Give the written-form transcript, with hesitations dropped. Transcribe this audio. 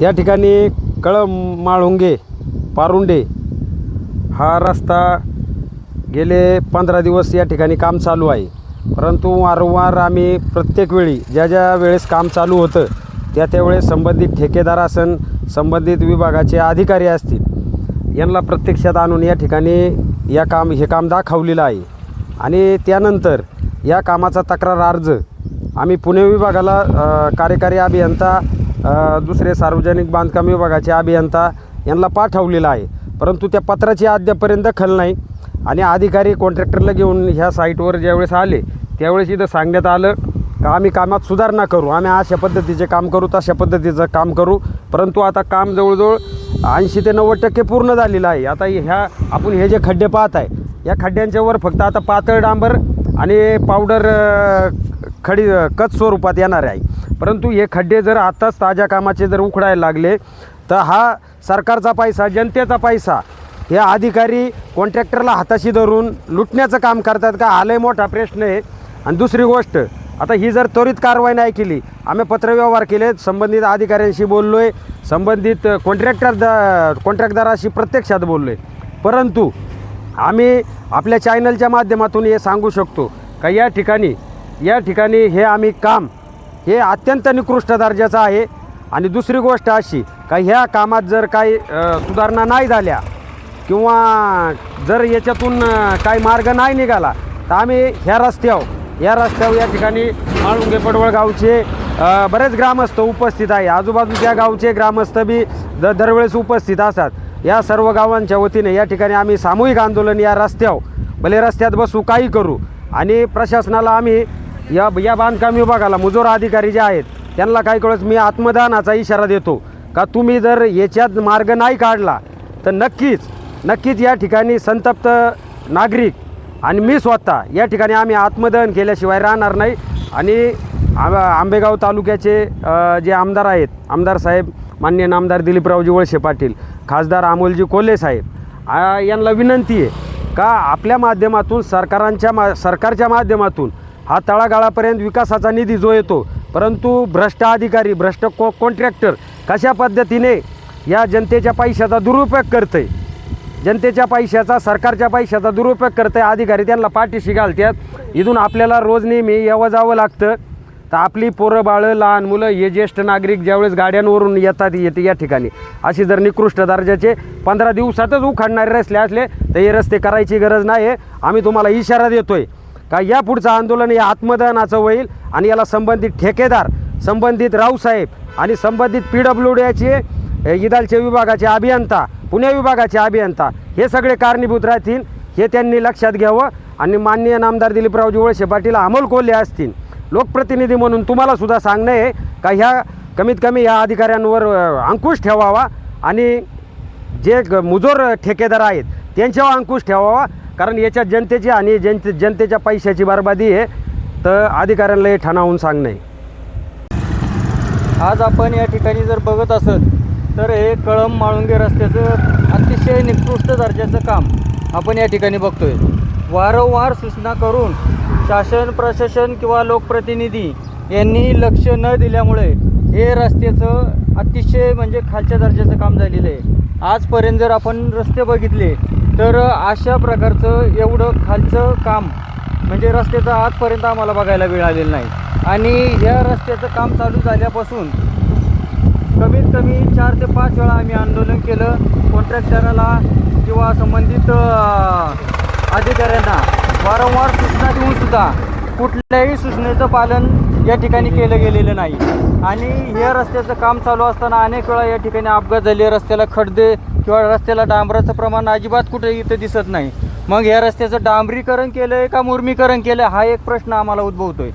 या ठिकाणी कळंब-माळुंगे पारुंडे हा रस्ता गेले 15 दिवस या ठिकाणी काम चालू आहे. परंतु वारंवार आम्ही प्रत्येक वेळी ज्या वेळेस काम चालू होतं त्यावेळेस संबंधित ठेकेदार असन, संबंधित विभागाचे अधिकारी असतील यांना प्रत्यक्षात आणून या ठिकाणी हे काम दाखवलेलं आहे. आणि त्यानंतर या कामाचा तक्रार अर्ज आम्ही पुणे विभागाला कार्यकारी अभियंता, दुसरे सार्वजनिक बांधकाम विभागाचे अभियंता यांना पाठवलेला आहे. परंतु त्या पत्राची अद्यापर्यंत दखल नाही. आणि अधिकारी कॉन्ट्रॅक्टरला घेऊन ह्या साईटवर ज्यावेळेस आले त्यावेळेस इथं सांगण्यात आलं का आम्ही कामात सुधारणा करू, आम्ही अशा पद्धतीचे काम करू, तशा पद्धतीचं काम करू. परंतु आता काम जवळजवळ 80 ते 90% पूर्ण झालेलं आहे. आता आपण हे जे खड्डे पाहत आहे या खड्ड्यांच्यावर फक्त आता पातळ डांबर आणि पावडर कच स्वरूपात येणार आहे. परंतु हे खड्डे जर आत्ताच ताज्या कामाचे जर उखडायला लागले तर हा सरकारचा पैसा, जनतेचा पैसा हे अधिकारी कॉन्ट्रॅक्टरला हाताशी धरून लुटण्याचं काम करतात का, हा लय मोठा प्रश्न आहे. आणि दुसरी गोष्ट, आता ही जर त्वरित कारवाई नाही केली, आम्ही पत्रव्यवहार केले, संबंधित अधिकाऱ्यांशी बोललो आहे, संबंधित कॉन्ट्रॅक्टदाराशी प्रत्यक्षात बोललो आहे. परंतु आम्ही आपल्या चॅनलच्या माध्यमातून हे सांगू शकतो का या ठिकाणी हे आम्ही काम हे अत्यंत निकृष्ट दर्जाचं आहे. आणि दुसरी गोष्ट अशी का ह्या कामात जर काही सुधारणा नाही झाल्या किंवा जर याच्यातून काही मार्ग नाही निघाला तर आम्ही या रस्त्यावर या ठिकाणी माळुंगे पडवळ गावचे बरेच ग्रामस्थ उपस्थित आहे, आजूबाजूच्या गावचे ग्रामस्थ बी दरवेळेस उपस्थित असतात. या सर्व गावांच्या वतीने या ठिकाणी आम्ही सामूहिक आंदोलन या रस्त्यावर भले रस्त्यात बसू, काही करू. आणि प्रशासनाला आम्ही या बांधकाम विभागाला मुजोर अधिकारी जे आहेत त्यांना काही कळस मी आत्मदानाचा इशारा देतो का तुम्ही जर याच्यात मार्ग नाही काढला तर नक्कीच या ठिकाणी संतप्त नागरिक आणि मी स्वतः या ठिकाणी आम्ही आत्मदहन केल्याशिवाय राहणार नाही. आणि आंबेगाव तालुक्याचे जे आमदार आहेत, आमदार साहेब माननीय नामदार दिलीपरावजी वळसे पाटील, खासदार अमोलजी कोल्हे साहेब यांना विनंती आहे का आपल्या माध्यमातून सरकारच्या माध्यमातून हा तळागाळापर्यंत विकासाचा निधी जो येतो, परंतु भ्रष्ट अधिकारी, भ्रष्ट कॉन्ट्रॅक्टर कशा पद्धतीने या जनतेच्या पैशाचा दुरुपयोग करते, जनतेच्या पैशाचा, सरकारच्या पैशाचा दुरुपयोग करते, अधिकारी त्यांना पाठीशी घालतात. इथून आपल्याला रोज नेहमी यावं जावं लागतं. तर आपली पोरं बाळं, लहान मुलं, हे ज्येष्ठ नागरिक ज्यावेळेस गाड्यांवरून येते या ठिकाणी अशी जर निकृष्ट दर्जाचे 15 दिवसातच उखाडणारे रस्ते असले तर हे रस्ते करायची गरज नाही. आम्ही तुम्हाला इशारा देतोय का या पुढचं आंदोलन हे आत्मदहनाचं होईल. आणि याला संबंधित ठेकेदार, संबंधित रावसाहेब आणि संबंधित PWDचे इदालचे विभागाचे अभियंता, पुणे विभागाचे अभियंता हे सगळे कारणीभूत राहतील हे त्यांनी लक्षात घ्यावं. आणि माननीय नामदार दिलीपरावजी वळसे पाटील, अमोल कोल्हे असतील, लोकप्रतिनिधी म्हणून तुम्हाला सुद्धा सांगणं आहे का कमीत कमी ह्या अधिकाऱ्यांवर अंकुश ठेवावा आणि जे मुजोर ठेकेदार आहेत त्यांच्यावर अंकुश ठेवावा. कारण याच्यात जनतेची आणि जनतेच्या पैशाची बर्बादी आहे. तर अधिकाऱ्यांना हे ठाणावून सांगणं आहे. आज आपण या ठिकाणी जर बघत असत तर हे कळंब-माळुंगे रस्त्याचं अतिशय निकृष्ट दर्जाचं काम आपण या ठिकाणी बघतोय. वारंवार सूचना करून शासन, प्रशासन किंवा लोकप्रतिनिधी यांनी लक्ष न दिल्यामुळे हे रस्त्याचं अतिशय म्हणजे खालच्या दर्जाचं काम झालेलं आहे. आजपर्यंत जर आपण रस्ते बघितले तर अशा प्रकारचं एवढं खालचं काम म्हणजे रस्त्याचं आजपर्यंत आम्हाला बघायला मिळालेलं नाही. आणि ह्या रस्त्याचं काम चालू झाल्यापासून कमीत कमी 4 ते 5 वेळा आम्ही आंदोलन केलं. कॉन्ट्रॅक्टराला किंवा संबंधित अधिकाऱ्यांना वारंवार सूचना देऊनसुद्धा कुठल्याही सूचनेचं पालन या ठिकाणी केलं गेलेलं नाही. आणि ह्या रस्त्याचं काम चालू असताना अनेक वेळा या ठिकाणी अपघात झाले. रस्त्याला खड्डे किंवा रस्त्याला डांबराचं प्रमाण अजिबात कुठे इथं दिसत नाही. मग ह्या रस्त्याचं डांबरीकरण केलं आहे का मुर्मीकरण केलं हा एक प्रश्न आम्हाला उद्भवतो आहे.